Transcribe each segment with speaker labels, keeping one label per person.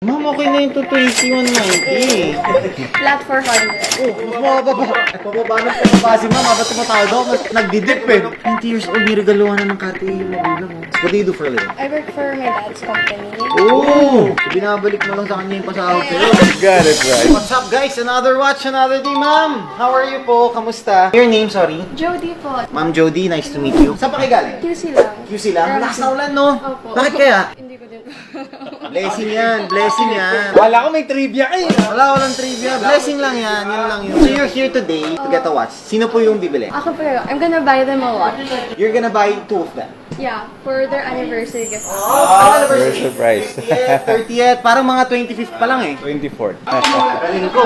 Speaker 1: Ma'am, okay na yung 220, 190.
Speaker 2: Flat 400.
Speaker 1: Oh, mas mababa. Pababa na pababa si ma'am. Ba't tumatawag ako? Mas nagdidip eh. 20 years old, niregaluhan na ng kate yung magulang mo. What do you do for a living?
Speaker 2: I work for my dad's company.
Speaker 1: Oh! Binabalik mo lang sa kanya yung pasahod sa'yo.
Speaker 3: Got it right.
Speaker 1: What's up guys? Another watch, another day, ma'am. How are you po? Kamusta? Your name, sorry?
Speaker 2: Jody po.
Speaker 1: Ma'am Jody, nice to meet you. Saan pa kayo galing?
Speaker 2: QC lang.
Speaker 1: QC lang? Lakas na ulan, no?
Speaker 2: Opo.
Speaker 1: Bakit kaya?
Speaker 2: Hindi ko din po.
Speaker 1: Blessing yan, blessing yan.
Speaker 3: Wala ko may trivia eh.
Speaker 1: Walang trivia. Blessing lang yan, yun lang yun. So you're here today to get a watch. Sino po yung bibili?
Speaker 2: Ako po, I'm gonna buy them a watch.
Speaker 1: You're gonna buy 2 of them.
Speaker 2: Yeah, for their anniversary gift.
Speaker 3: Very surprised.
Speaker 1: 30th, parang mga 25th pa lang eh.
Speaker 3: 24th.
Speaker 1: Galing ko.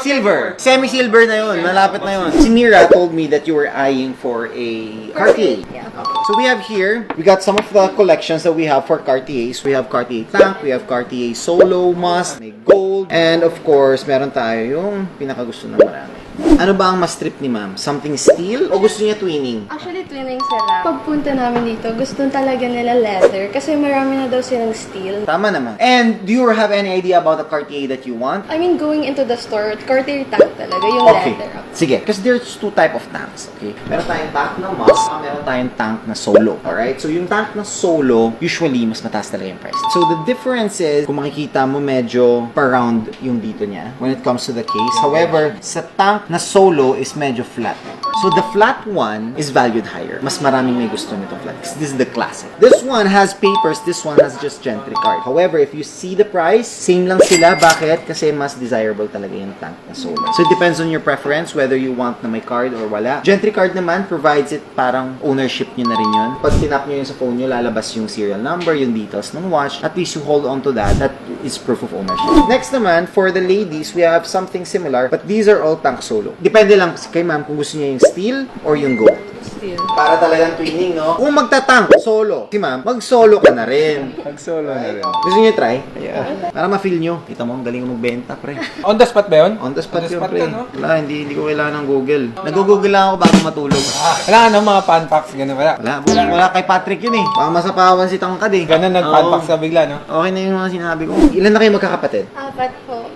Speaker 1: Silver. Semi-silver na yun. Malapit na yun. Si Mira told me that you were eyeing for a Cartier.
Speaker 2: Yeah.
Speaker 1: So we have here, we got some of the collections that we have for Cartiers. We have Cartier Tank, we have Cartier Solo, Must, may gold, and of course, meron tayo yung pinakagusto ng marami. Ano ba ang mas trip ni ma'am? Something steel o gusto niya twinning?
Speaker 2: Actually, twinning sila. Pagpunta namin dito, gusto talaga nila leather kasi marami na daw silang steel.
Speaker 1: Tama naman. And do you have any idea about the Cartier that you want?
Speaker 2: I mean, going into the store, Cartier tank talaga, yung
Speaker 1: Okay.
Speaker 2: leather.
Speaker 1: Sige. Because there's 2 type of tanks. Okay? Meron tayong tank na Must, meron tayong tank na Solo. Alright? So yung tank na Solo, usually mas mataas talaga yung price. So the difference is, kung makikita mo medyo pa-round yung dito niya when it comes to the case. However, sa tank na Solo is medyo flat. So the flat one is valued higher. Mas maraming may gusto nitong flat. This is the classic. This one has papers, this one has just gentry card. However, if you see the price, same lang sila. Bakit? Kasi mas desirable talaga yung tank na Solo. So it depends on your preference whether you want na may card or wala. Gentry card naman provides it parang ownership nyo na rin yun. Pag tinap nyo yun sa phone nyo, lalabas yung serial number, yung details ng watch. At least you hold on to that. That is proof of ownership. Next naman, for the ladies, we have something similar, but these are all tank Solo. Depende lang kay ma'am kung gusto niya yung steel or yung gold.
Speaker 2: Steel.
Speaker 1: Para talagang twinning, no? Kung magtatank, solo. Si ma'am, mag-solo ka na rin.
Speaker 3: Nag-solo na rin.
Speaker 1: Gusto niyo try?
Speaker 3: Yeah.
Speaker 1: Para ma-feel nyo. Kita mo, ang galing mo magbenta, pre.
Speaker 3: On the spot ba yun?
Speaker 1: On the spot
Speaker 3: On the
Speaker 1: yun,
Speaker 3: spot
Speaker 1: pre.
Speaker 3: ka, no?
Speaker 1: Wala, hindi ko kailangan ng Google. Nag-google lang ako bago matulog.
Speaker 3: Wala ano, mga fan packs, gano'n wala.
Speaker 1: Wala kay Patrick yun eh. Baka masapawan si Tangkad eh.
Speaker 3: Gano'n nag-fan
Speaker 1: Oo.
Speaker 3: packs ka bigla, no?
Speaker 1: Okay na yung mga sinabi ko. Ilan na kayo magkakapatid?
Speaker 2: 4 po.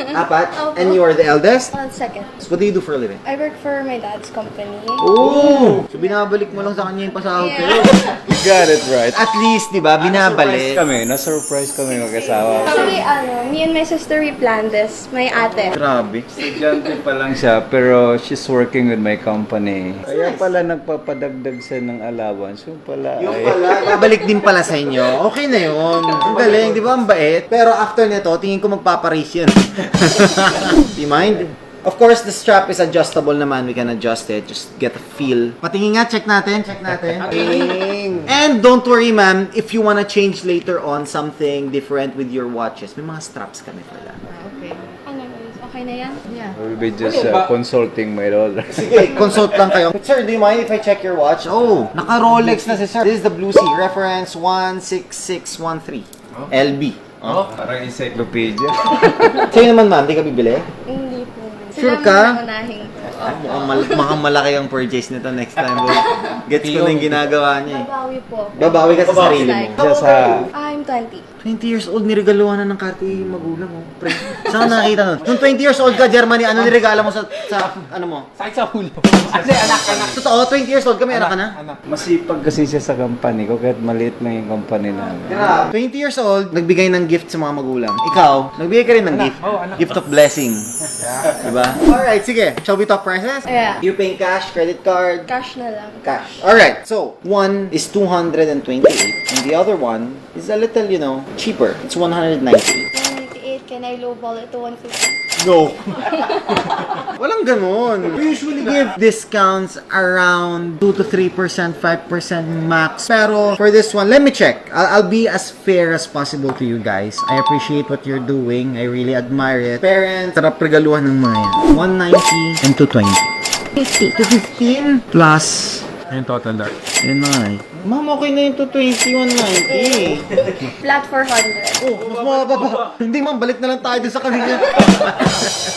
Speaker 1: 4?
Speaker 2: Opo.
Speaker 1: And you are the eldest?
Speaker 2: Second.
Speaker 1: So what do you do for a living?
Speaker 2: I work for my dad's company.
Speaker 1: Oh! So binabalik mo lang sa kanya yung pasahod ko.
Speaker 3: You got it right.
Speaker 1: At least, di ba, binabalik.
Speaker 3: Na-surprise kami mag-asawa.
Speaker 2: Actually, me and my sister, we planned this. My ate.
Speaker 1: Grabe.
Speaker 3: Estudyante pa lang siya, pero she's working with my company. Kaya pala nagpapadagdag siya ng allowance. Yung pala
Speaker 1: Yung pala, babalik din pala sa inyo. Okay na yun. Ang galing, di ba? Ang bait. Pero after nito, tingin ko magpaparis yan. Do you mind? Of course, the strap is adjustable naman. We can adjust it. Just get a feel. Patingin nga, check natin. And don't worry, ma'am. If you wanna change later on something different with your watches, may mga straps kami pala.
Speaker 2: Okay. Ano guys? Okay na yan? Yeah.
Speaker 3: We'll be just consulting my role.
Speaker 1: Sige, consult lang kayo. Sir, do you mind if I check your watch? Oh, naka-Rolex na si sir. This is the Blue Sea. Reference 16613. LB.
Speaker 3: Parang encyclopedia.
Speaker 1: Sa'yo naman, ma'am. Di ka bibili?
Speaker 2: Hindi po.
Speaker 1: Sure
Speaker 2: Sila
Speaker 1: ka?
Speaker 2: muna unahing po.
Speaker 1: Mukhang malaki ang purchase nito next time. Bro. Gets ko na yung ginagawa niya eh.
Speaker 2: Babawi po.
Speaker 1: Babawi ka sa sarili mo.
Speaker 3: Siya sa...
Speaker 2: I'm 20.
Speaker 1: 20 years old, niregaluhan na ng Cartier yung magulang mo. Pre, saan ka nakakita nun? Nung 20 years old ka, Germany, ano niregala mo sa ano mo?
Speaker 3: Sakit sa ulo. Kasi anak.
Speaker 1: Totoo, 20 years old ka, may anak ka na?
Speaker 3: Masipag kasi siya sa company ko, kahit maliit lang yung company namin.
Speaker 1: 20 years old, nagbigay ng gift sa mga magulang. Ikaw, nagbigay ka rin ng gift. Gift of blessing. Diba? Alright, sige. Shall we talk prices?
Speaker 2: Yeah.
Speaker 1: You paying cash, credit card?
Speaker 2: Cash na lang.
Speaker 1: Cash. Alright, so one is 228 and the other one is a little, cheaper. It's 198.
Speaker 2: 198, can I lowball it to 150?
Speaker 1: No. Walang ganun. We usually give discounts around 2 to 3%, 5% max. Pero for this one, let me check. I'll be as fair as possible to you guys. I appreciate what you're doing. I really admire it. Parents, sarap regaluhan ng mga yan. 190 and 220.
Speaker 2: 50.
Speaker 1: 215 plus...
Speaker 3: Yung total dark.
Speaker 1: Yun na nga eh. Ma'am, okay na yung 220, 190.
Speaker 2: Flat 400.
Speaker 1: Oh, mas mababa. Hindi ma'am, balik na lang tayo dun sa kanina.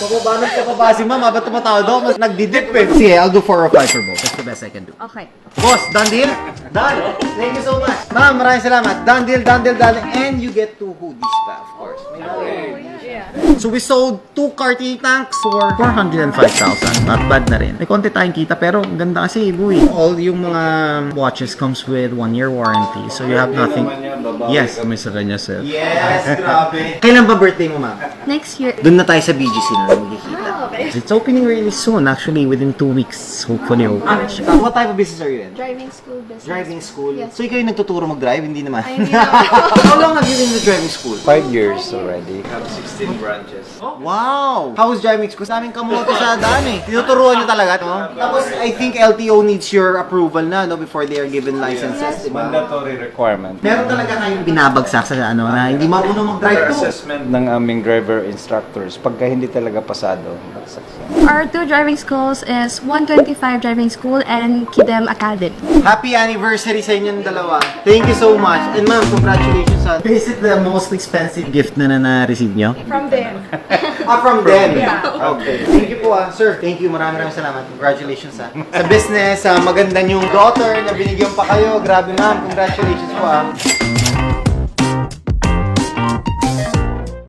Speaker 1: Pababa na pababa si ma'am, habang tumatawad ako, mas nagdidip eh. Sige, I'll do 4 or 5 for both. That's the best I can do.
Speaker 2: Okay.
Speaker 1: Boss, done deal? Done. Thank you so much. Ma'am, maraming salamat. Done deal, done deal, done deal. And you get 2 hoodies pa, of course. So we sold 2 Cartier tanks for 405,000. Not bad na rin. May konti tayong kita pero ang ganda kasi, boy. All yung mga watches comes with 1-year warranty. So you have nothing. Yes.
Speaker 3: Kami sa kanya, sir.
Speaker 1: Yes, grabe. Kailan ba birthday mo, ma'am?
Speaker 2: Next year.
Speaker 1: Doon na tayo sa BGC na magkikita.
Speaker 2: Okay.
Speaker 1: It's opening really soon. Actually, within 2 weeks, hopefully open. What type of business are you in?
Speaker 2: Driving school business.
Speaker 1: Driving school?
Speaker 2: Yes.
Speaker 1: So ikaw yung nagtuturo mag-drive? Hindi naman.
Speaker 2: Ay, hindi naman.
Speaker 1: How long have you been in the driving school?
Speaker 3: 5 years already. Have 16 branches.
Speaker 1: Wow! How was driving school? Sa aming kamote sa daan eh. Tinuturuan nyo talaga, no? Tapos, I think LTO needs your approval na, no? Before they are given licenses, di ba?
Speaker 3: Mandatory requirement.
Speaker 1: Meron talaga kayong binabagsak sa ano, na hindi marunong mag-drive to.
Speaker 3: Assessment ng aming driver instructors. Pagka hindi talaga pasado, bagsak siya.
Speaker 2: Our 2 driving schools is 125 Driving School and Kidem Academy.
Speaker 1: Happy anniversary sa inyong dalawa. Thank you so much. And ma'am, congratulations on... Is it the most expensive gift na na-receive nyo?
Speaker 2: From them.
Speaker 1: From them? Okay. Thank you po sir. Thank you. Maraming salamat. Congratulations Sa business, maganda yung daughter na binigyan pa kayo. Grabe ma'am. Congratulations po